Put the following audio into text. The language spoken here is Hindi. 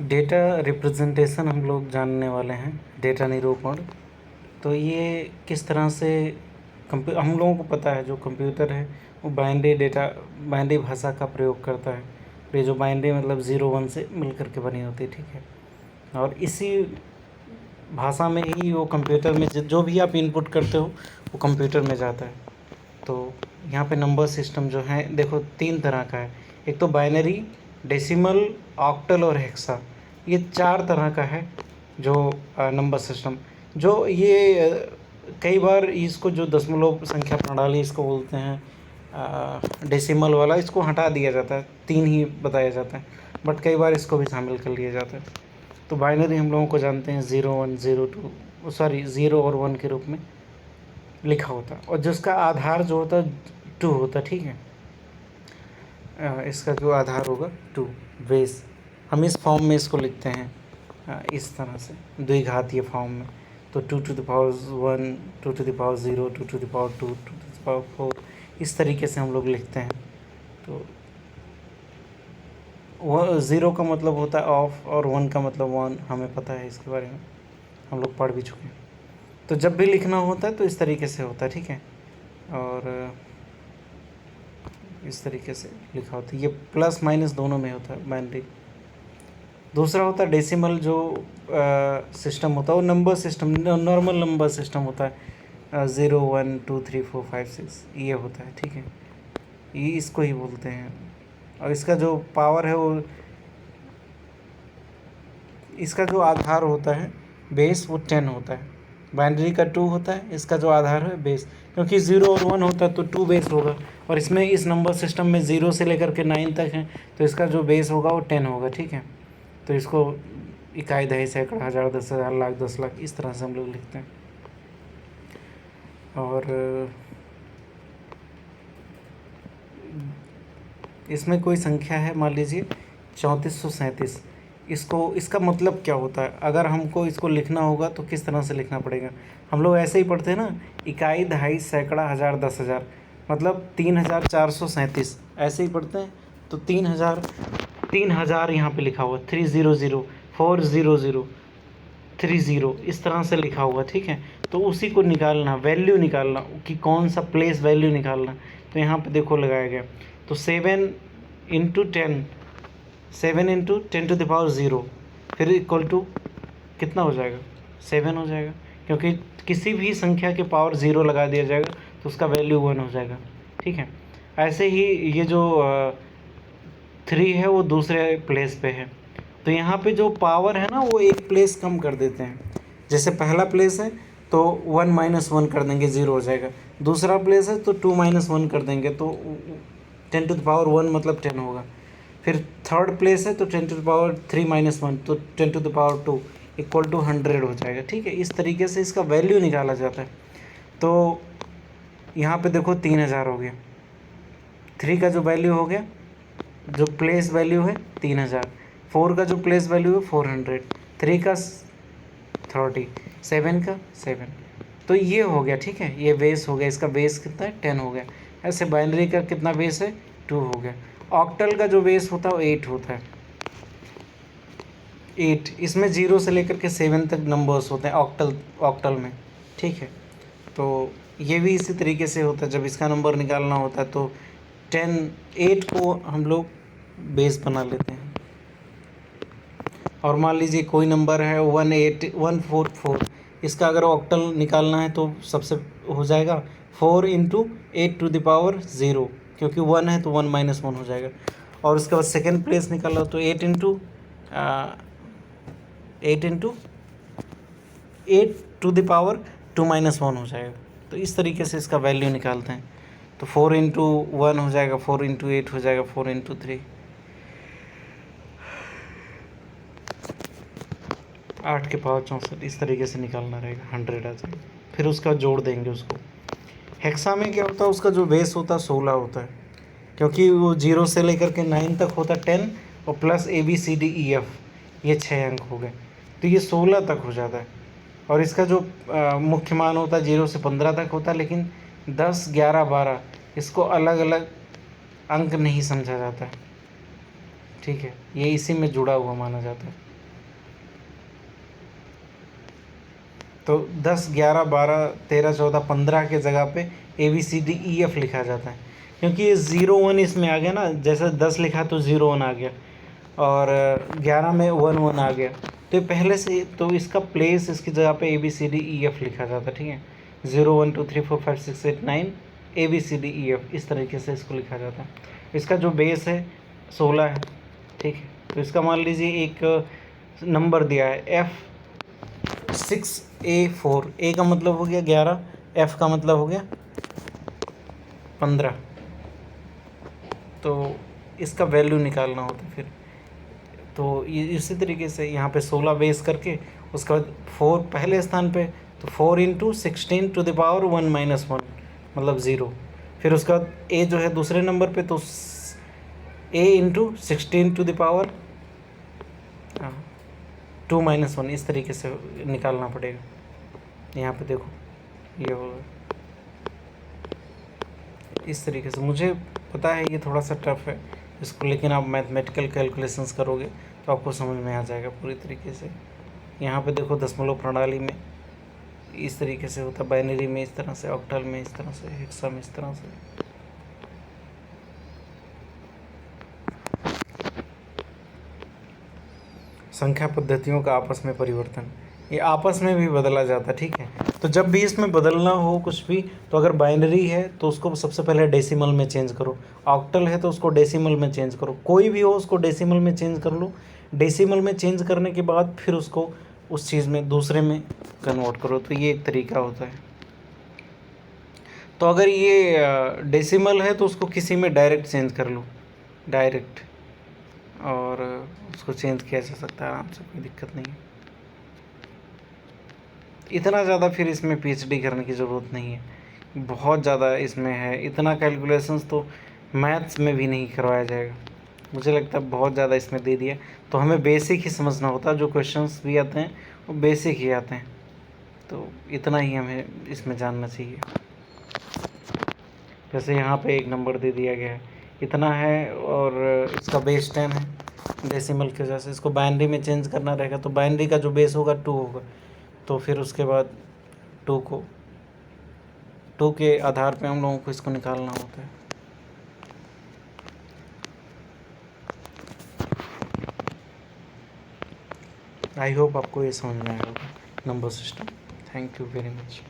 डेटा रिप्रेजेंटेशन हम लोग जानने वाले हैं, डेटा निरूपण। तो ये किस तरह से हम लोगों को पता है जो कंप्यूटर है वो बाइनरी भाषा का प्रयोग करता है। तो ये जो बाइनरी मतलब 0 1 से मिल कर के बनी होती है, ठीक है। और इसी भाषा में ही वो कंप्यूटर में जो भी आप इनपुट करते हो वो कंप्यूटर में जाता है। तो यहाँ पे नंबर सिस्टम जो है देखो 3 तरह का है। एक तो बाइनरी, डेसिमल, ऑक्टल और हेक्सा, ये 4 तरह का है जो नंबर सिस्टम। जो ये कई बार इसको जो दशमलव संख्या प्रणाली इसको बोलते हैं डेसिमल वाला, इसको हटा दिया जाता है, 3 ही बताया जाता है, बट कई बार इसको भी शामिल कर लिया जाता है। तो बाइनरी हम लोगों को जानते हैं 0 1 0 2 सॉरी 0 और 1 के रूप में लिखा होता है, और जिसका आधार जो होता है 2 होता है, ठीक है। इसका जो आधार होगा 2 बेस, हम इस फॉर्म में इसको लिखते हैं इस तरह से द्विघातीय फॉर्म में। तो 2 to the power 1, 2 to the power 0, 2 to the power 2, 2 to the power 4, इस तरीके से हम लोग लिखते हैं। तो 0 का मतलब होता है ऑफ और 1 का मतलब 1, हमें पता है इसके बारे में, हम लोग पढ़ भी चुके हैं। तो जब भी लिखना होता है तो इस तरीके से होता है, ठीक है। और इस तरीके से लिखा होता है, ये प्लस माइनस दोनों में होता है बाइनरी। दूसरा होता है डेसिमल, जो सिस्टम होता है वो number system, normal number system होता है, 0 1 2 3 4 5 6 ये होता है, ठीक है। ये इसको ही बोलते हैं। और इसका जो पावर है वो, इसका जो आधार होता है बेस वो 10 होता है। बाइनरी का 2 होता है, इसका जो आधार है बेस, क्योंकि 0 और 1 होता है तो 2 बेस होगा। और इसमें इस नंबर सिस्टम में 0 से लेकर के 9 तक है, तो इसका जो बेस होगा वो 10 होगा, ठीक है। तो इसको इकाई, दहाई, सैकड़ा, हज़ार, 10,000, लाख, 10 लाख, इस तरह से हम लोग लिखते हैं। और इसमें कोई संख्या है, मान लीजिए 3437, इसका मतलब क्या होता है? अगर हमको इसको लिखना होगा तो किस तरह से लिखना पड़ेगा? हम लोग ऐसे ही पढ़ते हैं ना, इकाई, दहाई, सैकड़ा, हज़ार, 10,000, मतलब 3437 ऐसे ही पढ़ते हैं। तो 3000 यहाँ पे लिखा हुआ 300 400 30, इस तरह से लिखा हुआ, ठीक है। तो उसी को निकालना, वैल्यू निकालना कि कौन सा प्लेस वैल्यू निकालना। तो यहाँ पे देखो लगाया गया, तो 7 × 10, 7 × 10⁻�0, फिर इक्वल टू कितना हो जाएगा? 7 हो जाएगा, क्योंकि किसी भी संख्या के पावर 0 लगा दिया जाएगा तो उसका वैल्यू 1 हो जाएगा, ठीक है। ऐसे ही ये जो 3 है वो दूसरे प्लेस पे है, तो यहाँ पे जो पावर है ना वो एक प्लेस कम कर देते हैं। जैसे पहला प्लेस है तो 1 - 1 कर देंगे, 0 हो जाएगा। दूसरा प्लेस है तो 2 - 1 कर देंगे, तो 10⁻1 मतलब 10 होगा। फिर थर्ड प्लेस है तो 10⁻3 - 1, तो 10⁻2 इक्वल टू 100 हो जाएगा, ठीक है। इस तरीके से इसका वैल्यू निकाला जाता है। तो यहाँ पे देखो 3000 हो गया, 3 का जो वैल्यू हो गया, जो प्लेस वैल्यू है 3000, 4 का जो प्लेस वैल्यू है 400, 3 का 30, 7 का 7। तो ये हो गया, ठीक है। ये बेस हो गया, इसका बेस कितना है? 10 हो गया। ऐसे बाइनरी का कितना बेस है? 2 हो गया। ऑक्टल का जो बेस होता है वो 8 होता है, 8। इसमें 0 से लेकर के 7 तक नंबर्स होते हैं ऑक्टल में, ठीक है। तो ये भी इसी तरीके से होता है, जब इसका नंबर निकालना होता है तो 8 को हम लोग बेस बना लेते हैं। और मान लीजिए कोई नंबर है 18144, इसका अगर ऑक्टल निकालना है तो सबसे हो जाएगा 4 × 8⁻0, क्योंकि 1 है तो 1 - 1 हो जाएगा। और उसके बाद सेकेंड प्लेस निकाला तो 8 × 8⁻2 - 1 हो जाएगा। तो इस तरीके से इसका वैल्यू निकालते हैं। तो 4 × 1 हो जाएगा, 4 × 8 हो जाएगा, 4 × 3 8 के पावर 64, इस तरीके से निकालना रहेगा, 100 आ जाएगा। फिर उसका जोड़ देंगे उसको। हेक्सा में क्या होता है? उसका जो बेस होता है 16 होता है, क्योंकि वो 0 से लेकर के 9 तक होता है 10, और प्लस ABCDEF, ये 6 अंक हो गए, तो ये 16 तक हो जाता है। और इसका जो मुख्य मान होता है 0 से 15 तक होता है, लेकिन 10 11 12 इसको अलग अलग अंक नहीं समझा जाता है, ठीक है। ये इसी में जुड़ा हुआ माना जाता है। तो 10, 11, 12, 13, 14, 15 के जगह पे ABCDEF लिखा जाता है, क्योंकि ये 0 1 इसमें आ गया ना। जैसे 10 लिखा तो 0 1 आ गया, और 11 में 1 1 आ गया। तो ये पहले से, तो इसका प्लेस इसकी जगह पे ABCDEF लिखा जाता है, ठीक है। 0 1 2 3 4 5 6 8 9 ABCDEF, इस तरीके से इसको लिखा जाता है। इसका जो बेस है 16 है, ठीक है। तो इसका मान लीजिए एक नंबर दिया है F6A4। A का मतलब हो गया 11, F का मतलब हो गया 15। तो इसका वैल्यू निकालना होता है फिर। तो ये इसी तरीके से यहाँ पे 16 बेस करके, उसके बाद 4 पहले स्थान पे, तो 4 × 16 टू द पावर 1 - 1 मतलब 0। फिर उसके बाद A जो है दूसरे नंबर पे, तो A × 16 टू द पावर 2 - 1, इस तरीके से निकालना पड़ेगा। यहाँ पे देखो ये होगा इस तरीके से। मुझे पता है ये थोड़ा सा टफ है इसको, लेकिन आप मैथमेटिकल कैलकुलेशंस करोगे तो आपको समझ में आ जाएगा पूरी तरीके से। यहाँ पे देखो दशमलव प्रणाली में इस तरीके से होता है, बाइनरी में इस तरह से, ऑक्टल में इस तरह से, हेक्सा में इस तरह से। संख्या पद्धतियों का आपस में परिवर्तन, ये आपस में भी बदला जाता है, ठीक है। तो जब भी इसमें बदलना हो कुछ भी, तो अगर बाइनरी है तो उसको सबसे पहले डेसिमल में चेंज करो, ऑक्टल है तो उसको डेसिमल में चेंज करो, कोई भी हो उसको डेसिमल में चेंज कर लो। डेसिमल में चेंज करने के बाद फिर उसको उस चीज़ में दूसरे में कन्वर्ट करो। तो ये एक तरीका होता है। तो अगर ये डेसिमल है तो उसको किसी में डायरेक्ट चेंज कर लो, डायरेक्ट, और उसको चेंज किया जा सकता है आराम से, कोई दिक्कत नहीं है। इतना ज़्यादा फिर इसमें PhD करने की ज़रूरत नहीं है, बहुत ज़्यादा इसमें है। इतना कैलकुलेशंस तो मैथ्स में भी नहीं करवाया जाएगा, मुझे लगता है बहुत ज़्यादा इसमें दे दिया। तो हमें बेसिक ही समझना होता है, जो क्वेश्चंस भी आते हैं वो बेसिक ही आते हैं। तो इतना ही हमें इसमें जानना चाहिए। जैसे यहाँ पे एक नंबर दे दिया गया है, इतना है, और इसका बेस 10 है डेसिमल की वजह से। इसको बाइनरी में चेंज करना रहेगा, तो बाइनरी का जो बेस होगा 2 होगा। तो फिर उसके बाद 2 के आधार पे हम लोगों को इसको निकालना होता है। आई होप आपको ये समझ में आया होगा number system. Thank you very much.